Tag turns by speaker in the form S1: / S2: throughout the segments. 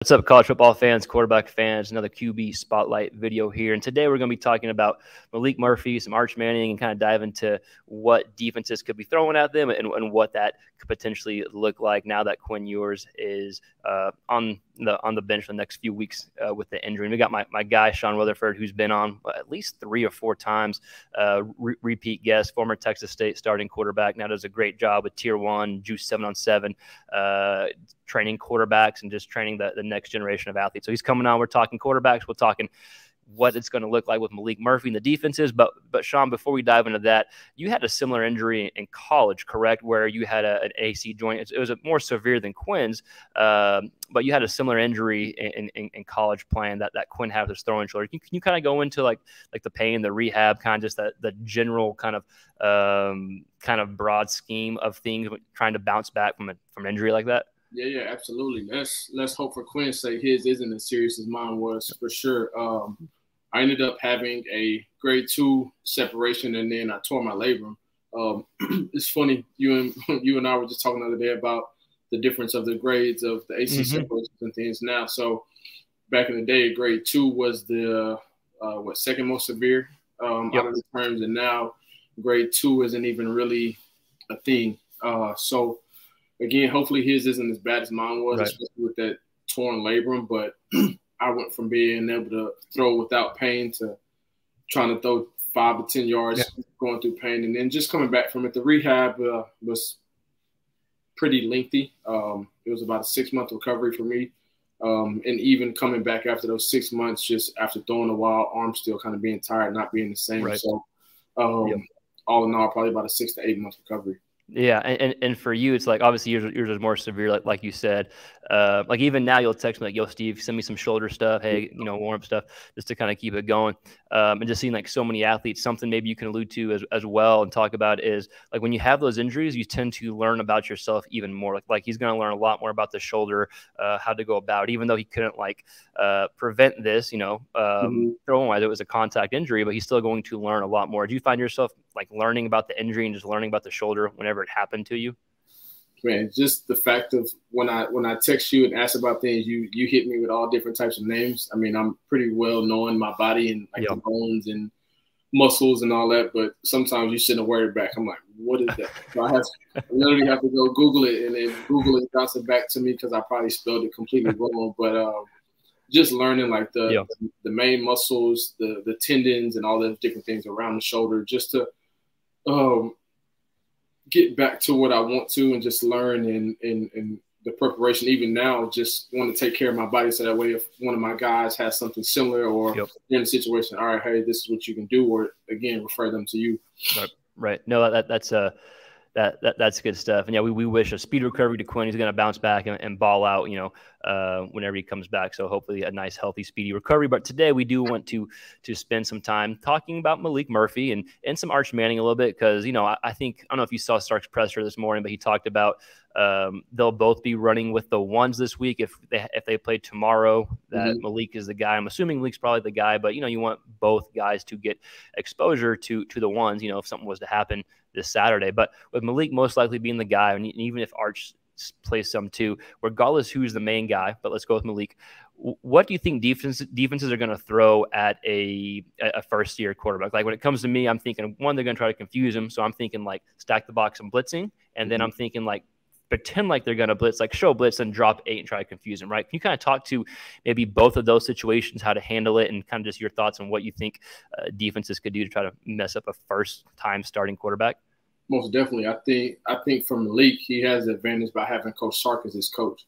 S1: What's up, college football fans, quarterback fans? Another QB spotlight video here. And today we're going to be talking about Maalik Murphy, some Arch Manning, and kind of dive into what defenses could be throwing at them and what that could potentially look like now that Quinn Ewers is on the bench for the next few weeks with the injury. And we got my guy, Shaun Rutherford, who's been on at least 3 or 4 times, repeat guest, former Texas State starting quarterback. Now does a great job with Tier 1, Juice 7-on-7, training quarterbacks and just training the next generation of athletes. So he's coming on. We're talking quarterbacks. We're talking what it's going to look like with Maalik Murphy and the defenses. But Shaun, before we dive into that, you had a similar injury in college, correct? Where you had an AC joint. It was more severe than Quinn's, but you had a similar injury in college playing that Quinn had with his throwing shoulder. Can you kind of go into like the pain, the rehab, kind of just the general kind of broad scheme of things, trying to bounce back from an injury like that?
S2: Yeah, absolutely. Let's hope for Quinn's sake his isn't as serious as mine was, for sure. I ended up having a grade 2 separation, and then I tore my labrum. It's funny, you and I were just talking the other day about the difference of the grades of the AC separations and things now. So back in the day, grade 2 was the second most severe out of the terms, and now grade 2 isn't even really a thing. So again, hopefully his isn't as bad as mine was, especially with that torn labrum. But I went from being able to throw without pain to trying to throw 5 to 10 yards, going through pain, and then just coming back from it. The rehab was pretty lengthy. It was about a 6-month recovery for me. And even coming back after those 6 months, just after throwing a while, arms still kind of being tired, not being the same. So all in all, probably about a 6 to 8 month recovery.
S1: Yeah, and for you, it's like obviously yours is more severe, like you said. Like even now, you'll text me like, "Yo, Steve, send me some shoulder stuff. Hey, warm up stuff, just to kind of keep it going." And just seeing like so many athletes, something maybe you can allude to as well and talk about is like when you have those injuries, you tend to learn about yourself even more. Like he's going to learn a lot more about the shoulder, how to go about it, even though he couldn't prevent this, throwing wise, it was a contact injury, but he's still going to learn a lot more. Do you find yourself like learning about the injury and just learning about the shoulder whenever it happened to you?
S2: Man, just the fact of when I text you and ask about things, you hit me with all different types of names. I mean, I'm pretty well knowing my body and like the bones and muscles and all that, but sometimes you send a word back. I'm like, what is that? So I literally have to go Google it, and then Google it bounce it back to me because I probably spelled it completely wrong. But just learning like the main muscles, the tendons, and all the different things around the shoulder, just to get back to what I want to and just learn in the preparation. Even now, just want to take care of my body so that way if one of my guys has something similar or in a situation, all right, hey, this is what you can do, or again, refer them to you.
S1: Right. No, that's good stuff. And yeah, we wish a speed recovery to Quinn. He's going to bounce back and ball out, whenever he comes back. So hopefully a nice, healthy, speedy recovery. But today we do want to spend some time talking about Maalik Murphy and some Arch Manning a little bit. Cause I think, I don't know if you saw Stark's presser this morning, but he talked about, they'll both be running with the ones this week. If they play tomorrow, that Maalik is the guy. I'm assuming Maalik's probably the guy, but you want both guys to get exposure to the ones, if something was to happen this Saturday. But with Maalik most likely being the guy, and even if Arch plays some too, regardless who's the main guy, but let's go with Maalik. What do you think defenses are going to throw at a first-year quarterback? Like when it comes to me, I'm thinking, one, they're going to try to confuse him. So I'm thinking like stack the box and blitzing. And then I'm thinking like pretend like they're going to blitz, like show blitz and drop 8 and try to confuse them, right? Can you kind of talk to maybe both of those situations, how to handle it, and kind of just your thoughts on what you think defenses could do to try to mess up a first-time starting quarterback?
S2: Most definitely. I think from Maalik, he has the advantage by having Coach Sark as his coach.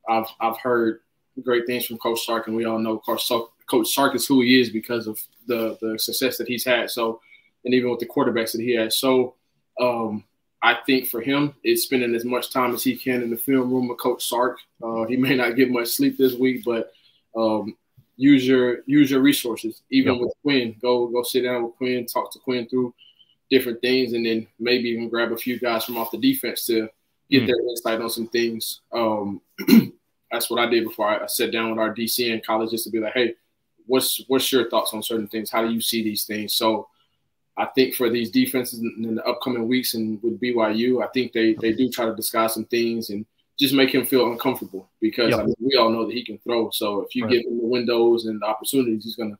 S2: I've heard great things from Coach Sark, and we all know Coach Sark is who he is because of the success that he's had. So, and even with the quarterbacks that he has. So, I think for him, it's spending as much time as he can in the film room with Coach Sark. He may not get much sleep this week, but use your resources. Even with Quinn, go sit down with Quinn, talk to Quinn through different things, and then maybe even grab a few guys from off the defense to get their insight on some things. That's what I did before I sat down with our DC in college, just to be like, hey, what's your thoughts on certain things? How do you see these things? So I think for these defenses in the upcoming weeks and with BYU, I think they do try to disguise some things and just make him feel uncomfortable because
S1: Yep.
S2: I mean, we all know that he can throw. So if you
S1: Right.
S2: give him the windows and the opportunities, he's going to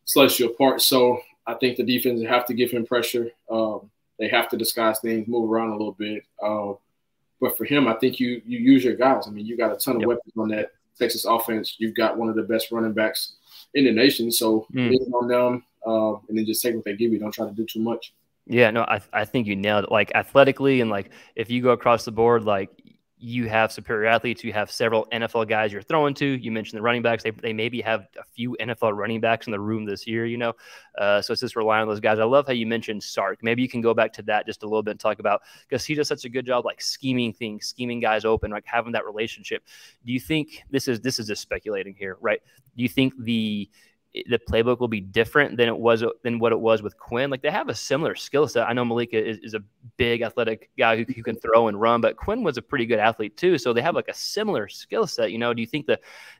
S2: slice you apart. So I think the defense have to give him pressure. They have to disguise things, move around a little bit. But for him, I think you use your guys. I mean, you got a ton of
S1: Yep.
S2: weapons on that Texas offense. You've got one of the best running backs in the nation. So lean on them and then just take what they give you. Don't try to do too much.
S1: Yeah, no, I think you nailed it. Like athletically, and like if you go across the board, like you have superior athletes. You have several NFL guys you're throwing to. You mentioned the running backs. They maybe have a few NFL running backs in the room this year, you know. So it's just relying on those guys. I love how you mentioned Sark. Maybe you can go back to that just a little bit and talk about, because he does such a good job like scheming things, scheming guys open, like having that relationship. Do you think this is just speculating here, right? Do you think the playbook will be different than what it was with Quinn? Like they have a similar skill set. I know Maalik is a big athletic guy who can throw and run, but Quinn was a pretty good athlete too. So they have like a similar skill set. You know, do you think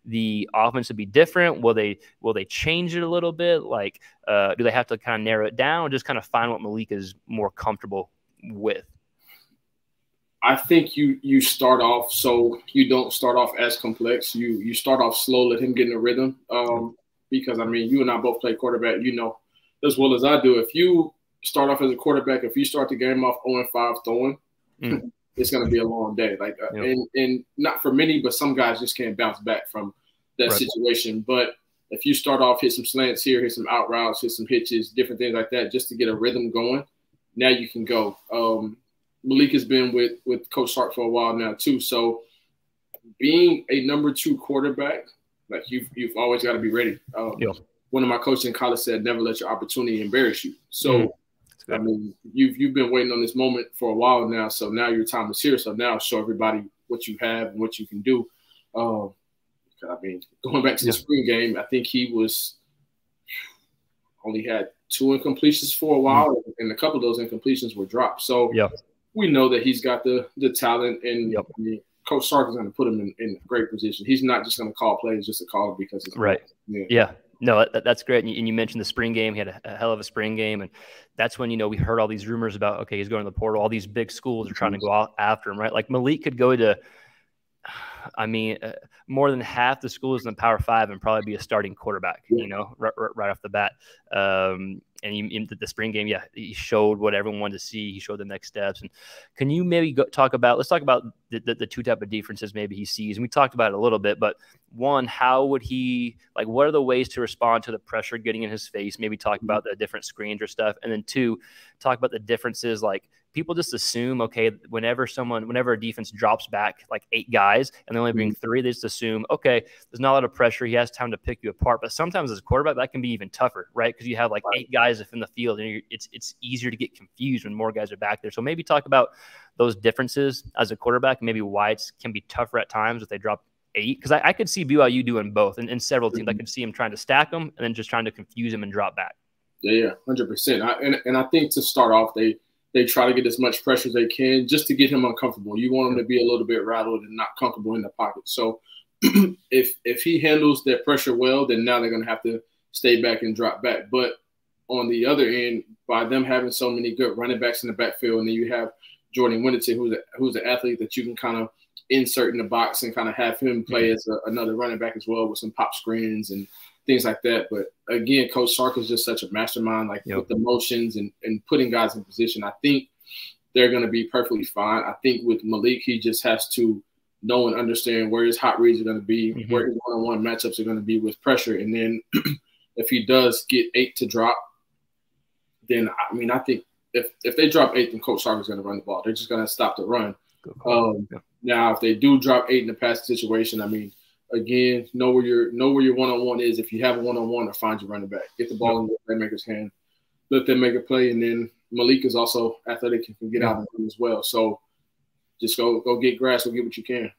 S1: the offense would be different? Will they change it a little bit? Like, do they have to kind of narrow it down or just kind of find what Maalik is more comfortable with?
S2: I think you start off so you don't start off as complex. You start off slow, let him get in a rhythm. Because, I mean, you and I both play quarterback, you know, as well as I do. If you start off as a quarterback, if you start the game off 0-5 throwing, it's going to be a long day. Like, and not for many, but some guys just can't bounce back from that situation. But if you start off, hit some slants here, hit some out routes, hit some hitches, different things like that, just to get a rhythm going, now you can go. Maalik has been with Coach Sark for a while now, too. So being a number 2 quarterback, like you've always got to be ready. One of my coaches in college said, "Never let your opportunity embarrass you." So, I mean, you've been waiting on this moment for a while now. So now your time is here. So now show everybody what you have and what you can do. I mean, going back to the spring game, I think he only had 2 incompletions for a while, and a couple of those incompletions were dropped. So we know that he's got the talent, and I mean, Coach Sark is going to put him in a great position. He's not just going to call plays just to call it because it's
S1: right. Yeah. No, that's great. And you mentioned the spring game. He had a hell of a spring game. And that's when, you know, we heard all these rumors about, okay, he's going to the portal. All these big schools are trying to go out after him, right? Like Maalik could go to, I mean, more than half the schools in the Power 5 and probably be a starting quarterback, you know, right off the bat. And in the spring game, he showed what everyone wanted to see. He showed the next steps. And can you maybe let's talk about the 2 type of differences maybe he sees. And we talked about it a little bit, but one, how would he, like, what are the ways to respond to the pressure getting in his face? Maybe talk about the different screens or stuff. And then 2, talk about the differences. Like people just assume, okay, whenever a defense drops back like 8 guys and they only bring 3, they just assume, okay, there's not a lot of pressure. He has time to pick you apart. But sometimes as a quarterback, that can be even tougher, right? Because you have like 8 guys in the field, and it's easier to get confused when more guys are back there. So maybe talk about those differences as a quarterback, and maybe why it can be tougher at times if they drop 8. Because I could see BYU doing both, and several teams. I could see him trying to stack them and then just trying to confuse him and drop back.
S2: Yeah, 100%. And I think to start off, they try to get as much pressure as they can just to get him uncomfortable. You want him to be a little bit rattled and not comfortable in the pocket. So if he handles that pressure well, then now they're going to have to stay back and drop back. But on the other end, by them having so many good running backs in the backfield, and then you have Jordan Whittington, who's an athlete that you can kind of insert in the box and kind of have him play as another running back as well with some pop screens and things like that. But again, Coach Sark is just such a mastermind, like with the motions and putting guys in position. I think they're going to be perfectly fine. I think with Maalik, he just has to know and understand where his hot reads are going to be, where his one-on-one matchups are going to be with pressure. And then if he does get 8 to drop, then, I mean, I think if they drop 8, then Coach Sark is going to run the ball. They're just going to stop the run. Now, if they do drop 8 in the passing situation, I mean, again, know where your one-on-one is. If you have a one-on-one, or find your running back. Get the ball in the playmaker's hand. Let them make a play. And then Maalik is also athletic and can get out of them as well. So just go get grass. Go get what you can.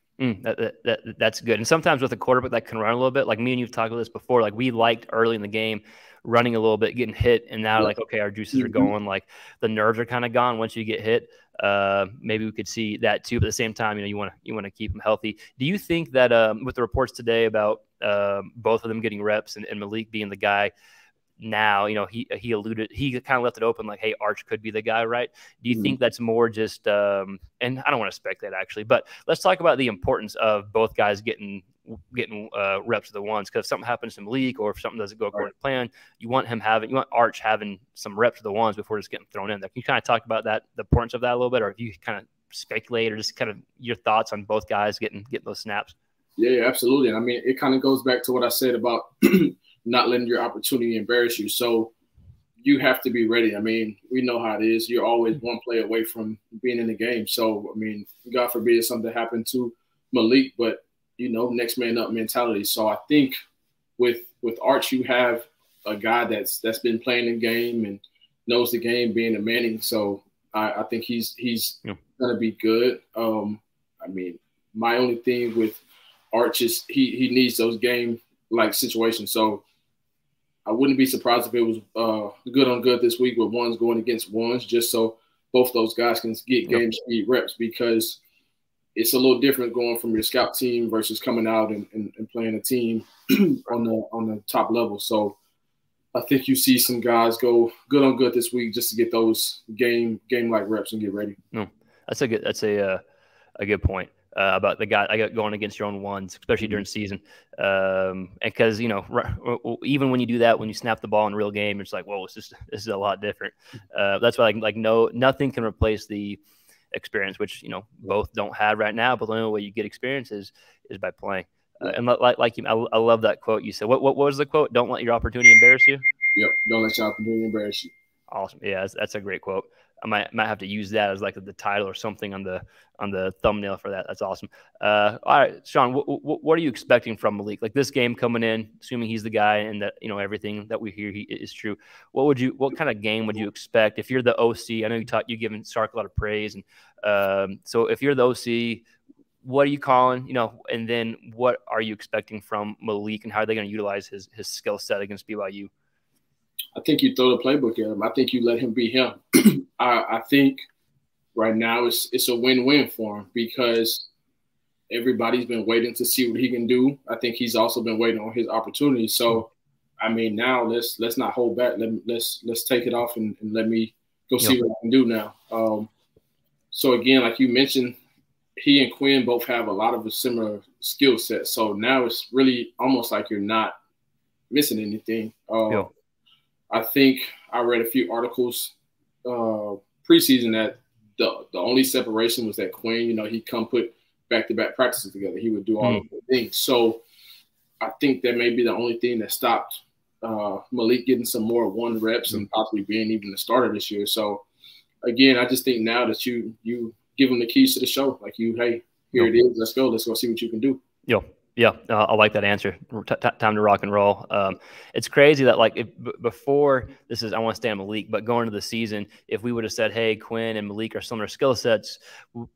S1: That's good. And sometimes with a quarterback that can run a little bit, like me and you've talked about this before, like we liked early in the game running a little bit, getting hit, and now like, okay, our juices are going, like the nerves are kind of gone once you get hit. Maybe we could see that too, but at the same time, you want to keep them healthy. Do you think that with the reports today about both of them getting reps and Maalik being the guy, now, he kind of left it open like, hey, Arch could be the guy, right? Do you think that's more just, and I don't want to speculate actually, but let's talk about the importance of both guys getting reps of the ones, because if something happens to Maalik or if something doesn't go according to plan, you want Arch having some reps of the ones before just getting thrown in there. Can you kind of talk about that, the importance of that a little bit, or if you kind of speculate or just kind of your thoughts on both guys getting those snaps?
S2: Yeah, absolutely. I mean, it kind of goes back to what I said about not letting your opportunity embarrass you. So you have to be ready. I mean, we know how it is. You're always one play away from being in the game. So, I mean, God forbid something happened to Maalik, but, next man up mentality. So I think with Arch, you have a guy that's been playing the game and knows the game, being a Manning. So I think he's going to be good. I mean, my only thing with Arch is he needs those game-like situations. So I wouldn't be surprised if it was good on good this week with ones going against ones, just so both those guys can get game speed reps, because it's a little different going from your scout team versus coming out and playing a team on the top level. So I think you see some guys go good on good this week just to get those game-like reps and get ready.
S1: No, that's a good point. About the guy I got going against your own ones, especially during season. And because, even when you do that, when you snap the ball in real game, it's like, whoa, this is a lot different. That's why nothing can replace the experience, which, both don't have right now, but the only way you get experience is by playing. And like you, I love that quote you said. What was the quote? Don't let your opportunity embarrass you.
S2: Yep. Don't let your opportunity embarrass you.
S1: Awesome. Yeah, that's a great quote. I might have to use that as like the title or something on the thumbnail for that. That's awesome. All right, Shaun, what are you expecting from Maalik? Like this game coming in, assuming he's the guy and that everything that we hear is true. What kind of game would you expect if you're the OC? I know you given Sark a lot of praise, and so if you're the OC, what are you calling? And then what are you expecting from Maalik, and how are they going to utilize his skill set against BYU?
S2: I think you throw the playbook at him. I think you let him be him. I think right now it's a win-win for him, because everybody's been waiting to see what he can do. I think he's also been waiting on his opportunity. So, I mean, now let's not hold back. Let's take it off and let me go see what I can do now. So again, like you mentioned, he and Quinn both have a lot of a similar skill set. So now it's really almost like you're not missing anything. I think I read a few articles preseason that the only separation was that Quinn, he'd come put back-to-back practices together. He would do all of the things. So I think that may be the only thing that stopped Maalik getting some more one reps and possibly being even the starter this year. So again, I just think now that you give him the keys to the show, like hey, here it is. Let's go see what you can do.
S1: Yeah, I like that answer. Time to rock and roll. It's crazy that before this is, I want to stay on Maalik, but going into the season, if we would have said, hey, Quinn and Maalik are similar skill sets,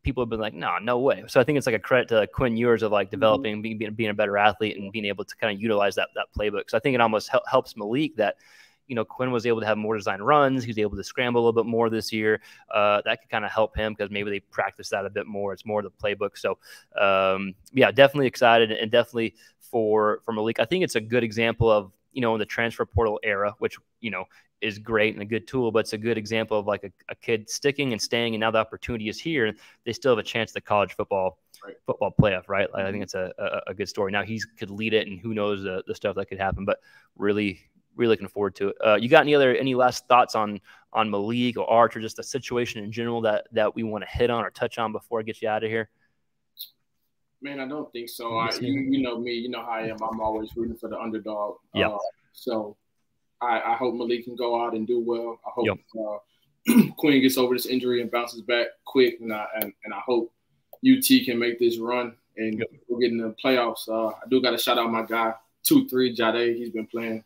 S1: people have been like, no way. So I think it's like a credit to Quinn Ewers of developing, being a better athlete and being able to kind of utilize that playbook. So I think it almost helps Maalik that, Quinn was able to have more design runs. He was able to scramble a little bit more this year. That could kind of help him because maybe they practice that a bit more. It's more the playbook. So, yeah, definitely excited, and definitely for Maalik. I think it's a good example of, in the transfer portal era, which, is great and a good tool, but it's a good example of a kid sticking and staying, and now the opportunity is here, and they still have a chance at the college football playoff, right? I think it's a good story. Now he could lead it, and who knows the stuff that could happen, but really looking forward to it. You got any last thoughts on Maalik or Arch, or just the situation in general that we want to hit on or touch on before I get you out of here?
S2: Man, I don't think so. You know me, you know how I am. I'm always rooting for the underdog.
S1: Yeah.
S2: So I hope Maalik can go out and do well. I hope Quinn gets over this injury and bounces back quick, and I hope UT can make this run and we'll get in the playoffs. I do got to shout out my guy 2-3 Jade. He's been playing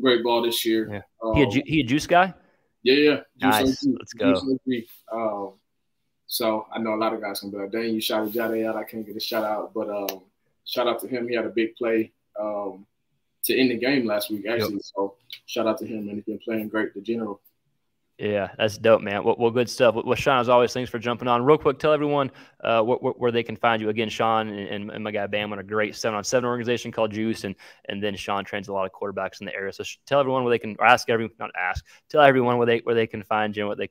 S2: great ball this year.
S1: Yeah. He a juice guy?
S2: Yeah.
S1: Nice. Let's go.
S2: So I know a lot of guys can be like, dang, you shouted Jade out. I can't get a shout out. But shout out to him. He had a big play to end the game last week, actually. So shout out to him, and he's been playing great, the general.
S1: Yeah, that's dope, man. Well, good stuff. Well, Shaun, as always, thanks for jumping on. Real quick, tell everyone where they can find you. Again, Shaun and my guy Bam on a great 7-on-7 organization called Juice, and then Shaun trains a lot of quarterbacks in the area. So tell everyone where they can, or tell everyone where they can find you and what they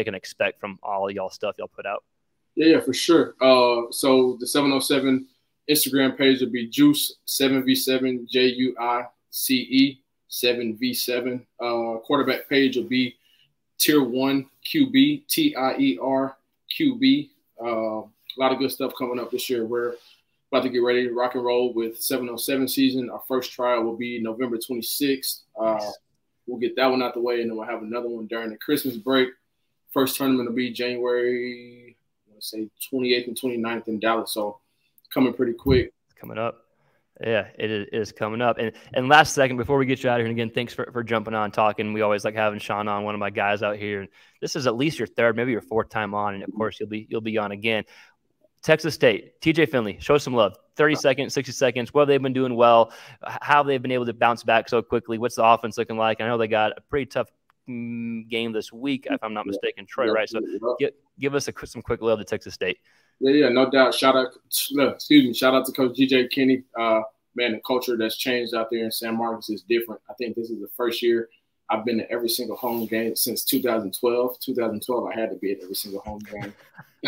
S1: can expect from all of y'all stuff y'all put out.
S2: Yeah, for sure. So the 707 Instagram page will be Juice 7v7 JUICE 7v7. Quarterback page will be Tier 1 QB TIER QB. A lot of good stuff coming up this year. We're about to get ready to rock and roll with 707 season. Our first trial will be November 26th. We'll get that one out the way, and then we'll have another one during the Christmas break. First tournament will be January, let's say 28th and 29th in Dallas. So coming pretty quick.
S1: It's coming up. Yeah, it is coming up. And last second, before we get you out of here, and again, thanks for jumping on, talking. We always like having Shaun on, one of my guys out here. This is at least your third, maybe your fourth time on, and of course you'll be on again. Texas State, TJ Finley, show some love. 30 seconds, 60 seconds. What have they been doing well? How they've been able to bounce back so quickly? What's the offense looking like? I know they got a pretty tough game this week, if I'm not mistaken. Troy, right? So give us some quick love to Texas State.
S2: Yeah, no doubt. Shout out to Coach DJ Kenny. Man, the culture that's changed out there in San Marcos is different. I think this is the first year I've been to every single home game since 2012. 2012, I had to be at every single home game.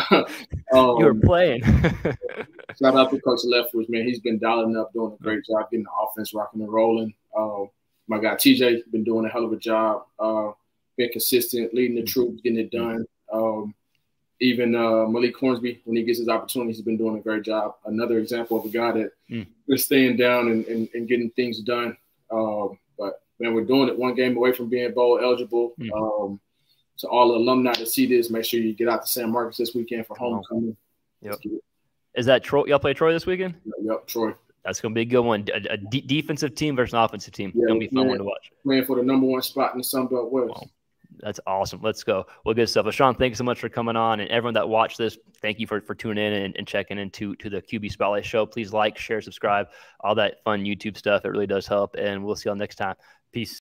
S1: You were playing.
S2: Shout out to Coach Leftwich, man. He's been dialing up, doing a great job getting the offense rocking and rolling. My guy TJ been doing a hell of a job, being consistent, leading the troops, getting it done. Even Maalik Murphy, when he gets his opportunities, he's been doing a great job. Another example of a guy that is staying down and getting things done. But, man, we're doing it one game away from being bowl eligible. To all the alumni to see this, make sure you get out to San Marcos this weekend for homecoming.
S1: Yep. Is that Troy? Y'all play Troy this weekend?
S2: Yep, Troy.
S1: That's going to be a good one. A defensive team versus an offensive team.
S2: Yeah,
S1: it's going to be a fun one to watch.
S2: Playing for the #1 spot in the Sun Belt West.
S1: Wow. That's awesome. Let's go. Well, good stuff. Well, Shaun, thanks so much for coming on. And everyone that watched this, thank you for tuning in and checking into the QB Spotlight Show. Please like, share, subscribe, all that fun YouTube stuff. It really does help. And we'll see y'all next time. Peace.